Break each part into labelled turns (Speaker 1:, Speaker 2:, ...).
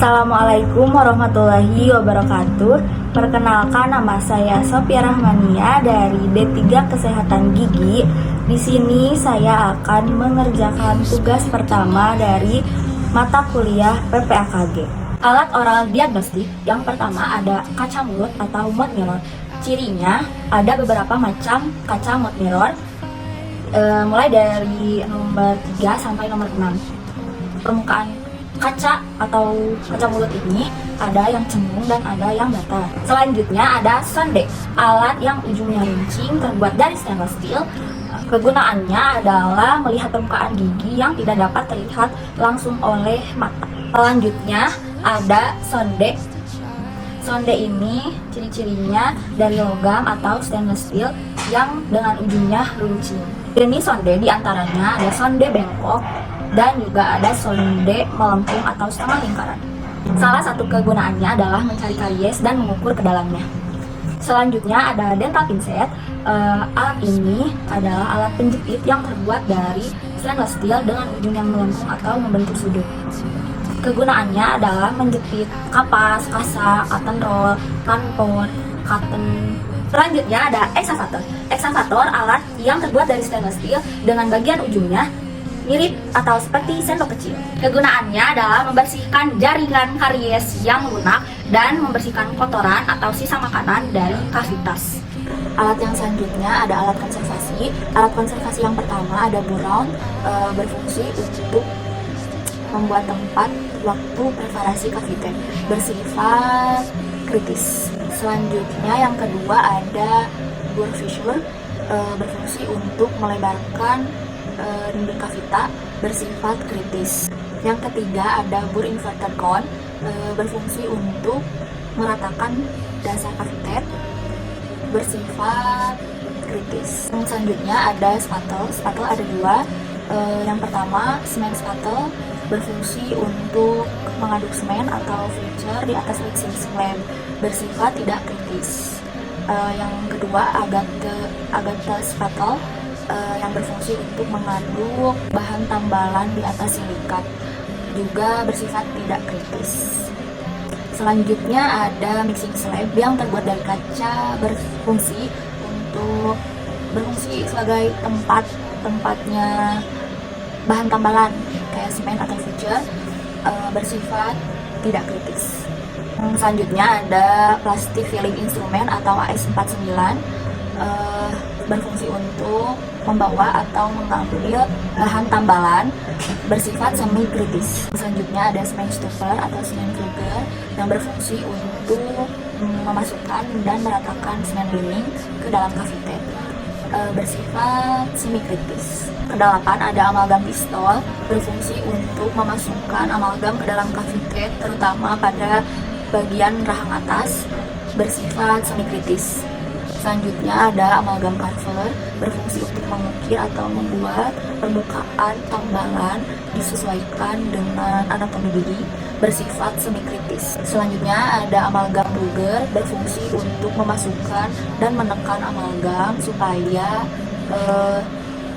Speaker 1: Assalamualaikum warahmatullahi wabarakatuh. Perkenalkan, nama saya Sophia Rahmania dari D3 Kesehatan Gigi. Di sini saya akan mengerjakan tugas pertama dari mata kuliah PPAKG. Alat oral diagnostik yang pertama ada kaca mulut atau mouth mirror. Cirinya ada beberapa macam kaca mouth mirror, mulai dari nomor 3 sampai nomor 6. Permukaan kaca atau kaca mulut ini ada yang cembung dan ada yang datar. Selanjutnya ada sonde, alat yang ujungnya runcing terbuat dari stainless steel. Kegunaannya adalah melihat permukaan gigi yang tidak dapat terlihat langsung oleh mata. Selanjutnya ada sonde. Sonde ini ciri-cirinya dari logam atau stainless steel yang dengan ujungnya runcing. Jenis sonde diantaranya ada sonde bengkok dan juga ada sonde melengkung atau setengah lingkaran. Salah satu kegunaannya adalah mencari karies dan mengukur ke dalamnya. Selanjutnya ada dental pinset. Alat ini adalah alat penjepit yang terbuat dari stainless steel dengan ujung yang melengkung atau membentuk sudut. Kegunaannya adalah menjepit kapas, kasa, cotton roll, kanpor, cotton. Selanjutnya ada eksavator. Eksavator alat yang terbuat dari stainless steel dengan bagian ujungnya mirip atau seperti sendok kecil. Kegunaannya adalah membersihkan jaringan karies yang lunak dan membersihkan kotoran atau sisa makanan dari kavitas. Alat yang selanjutnya ada alat konservasi. Alat konservasi yang pertama ada buron, berfungsi untuk membuat tempat waktu perforasi kavitas, bersifat kritis. Selanjutnya yang kedua ada bore fissure, berfungsi untuk melebarkan dinding kavita, bersifat kritis. Yang ketiga ada bore inverted cone, berfungsi untuk meratakan dasar kavitet, bersifat kritis. Yang selanjutnya ada spatel. Spatel ada dua. Yang pertama semen spatel, berfungsi untuk mengaduk semen atau fixture di atas mixing slab, bersifat tidak kritis. Yang kedua agate spatel, yang berfungsi untuk mengaduk bahan tambalan di atas silikat, juga bersifat tidak kritis. Selanjutnya ada mixing slab yang terbuat dari kaca, berfungsi sebagai tempatnya bahan tambalan kayak semen atau fixture, bersifat tidak kritis. Selanjutnya ada plastic filling instrument atau AS49, berfungsi untuk membawa atau mengambil bahan tambalan, bersifat semi kritis. Selanjutnya ada semen stuffer atau semen kruger yang berfungsi untuk memasukkan dan meratakan semen bening ke dalam kavitet, bersifat semi kritis. Kedelapan ada amalgam pistol, berfungsi untuk memasukkan amalgam ke dalam kavitet terutama pada bagian rahang atas, bersifat semi kritis. Selanjutnya ada amalgam carver, berfungsi untuk mengukir atau membuat permukaan tambalan disesuaikan dengan anatomi gigi, bersifat semi kritis. Selanjutnya ada amalgam Ruger, berfungsi untuk memasukkan dan menekan amalgam supaya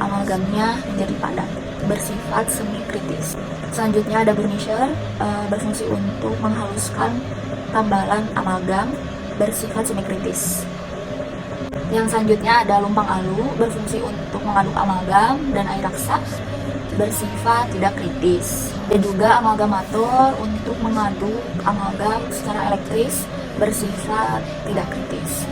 Speaker 1: amalgamnya menjadi padat, bersifat semi kritis. Selanjutnya ada burnisher, berfungsi untuk menghaluskan tambalan amalgam, bersifat semi kritis. Yang selanjutnya ada lumpang alu, berfungsi untuk mengaduk amalgam dan air raksa, bersifat tidak kritis. Dan juga amalgamator untuk mengaduk amalgam secara elektris, bersifat tidak kritis.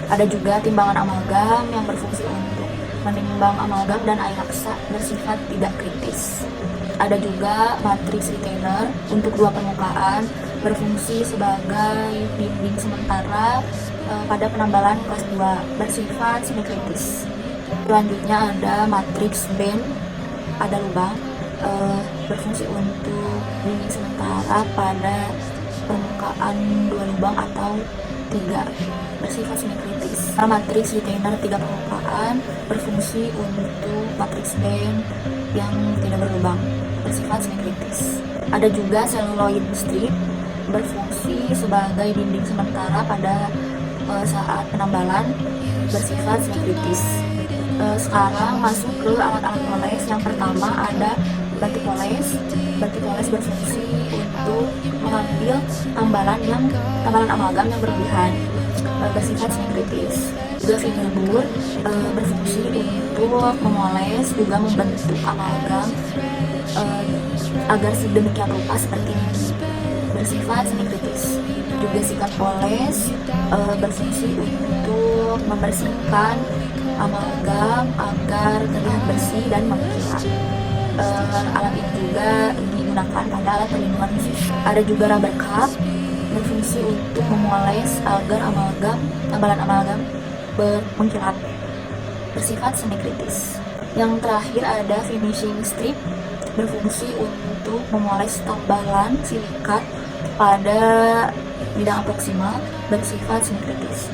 Speaker 1: Ada juga timbangan amalgam yang berfungsi untuk menimbang amalgam dan air raksa, bersifat tidak kritis. Ada juga matrix retainer untuk dua permukaan, berfungsi sebagai dinding sementara pada penambalan kelas 2, bersifat semi kritis. Selanjutnya ada matrix band, ada lubang, berfungsi untuk dinding sementara pada permukaan 2 lubang atau 3, bersifat semi kritis. Matrix retainer 3 permukaan, berfungsi untuk matrix band yang tidak berlubang, bersifat semi kritis. Ada juga celluloid strip, berfungsi sebagai dinding sementara pada saat penambalan, bersifat semi kritis. Sekarang masuk ke alat-alat ngeles. Yang pertama ada Bantik poles berfungsi untuk mengambil tambalan amalgam yang berlebihan, bersifat sinkritis. Juga fiberbur berfungsi untuk memoles juga membentuk amalgam agar sedemikian rupa seperti ini, bersifat sinkritis. Juga sikat poles berfungsi untuk membersihkan amalgam agar terlihat bersih dan mengkilat. Alat ini juga digunakan pada alat perlindungan khusus. Ada juga rubber cup berfungsi untuk memoles agar tambalan amalgam mengkilat, bersifat semi kritis. Yang terakhir ada finishing strip berfungsi untuk memoles tambalan silikat pada bidang proksimal, bersifat semi kritis.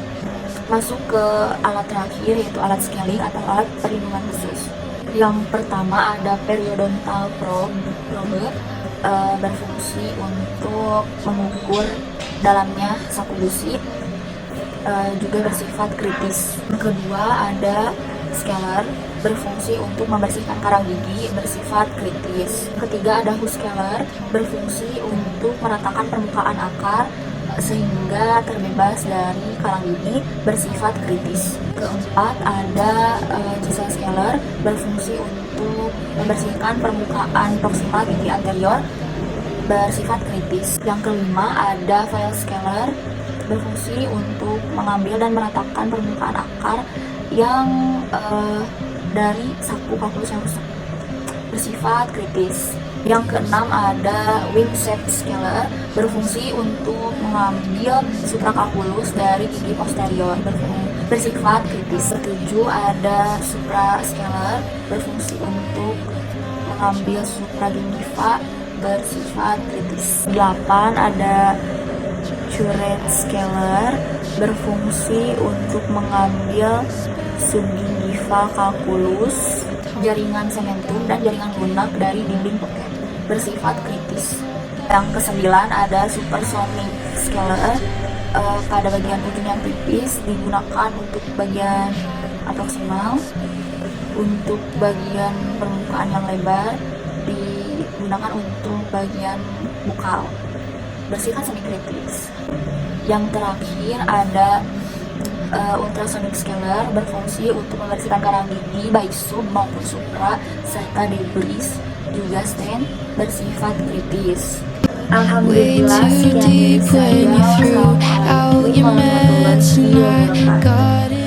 Speaker 1: Masuk ke alat terakhir, yaitu alat scaling atau alat perlindungan khusus. Yang pertama ada periodontal probe berfungsi untuk mengukur dalamnya saku gusi, juga bersifat kritis. Yang kedua ada scaler berfungsi untuk membersihkan karang gigi, bersifat kritis. Ketiga ada hoof scaler berfungsi untuk meratakan permukaan akar sehingga terbebas dari karang gigi, bersifat kritis. Keempat ada chisel scaler berfungsi untuk membersihkan permukaan proksimal gigi anterior, bersifat kritis. Yang kelima ada file scaler berfungsi untuk mengambil dan meratakan permukaan akar yang dari saku kalkulus yang rusak, bersifat kritis. Yang keenam ada wing shape scaler berfungsi untuk mengambil suprakalkulus dari gigi posterior, bersifat kritis. Ketujuh ada supra scaler berfungsi untuk mengambil supragingiva, bersifat kritis. 8 ada Tourette scaler berfungsi untuk mengambil subgingiva calculus, jaringan cementum dan jaringan lunak dari dinding pocket, bersifat kritis. Yang kesembilan ada supersonic scaler, pada bagian ujung yang tipis digunakan untuk bagian aproksimal, untuk bagian permukaan yang lebar digunakan untuk bagian bukal, bersifat semi kritis. Yang terakhir ada ultrasonic scaler berfungsi untuk membersihkan karang gigi baik sub maupun supra serta debris juga stain, bersifat kritis. Alhamdulillah, sekian dari saya. Wassalamualaikum warahmatullahi wabarakatuh.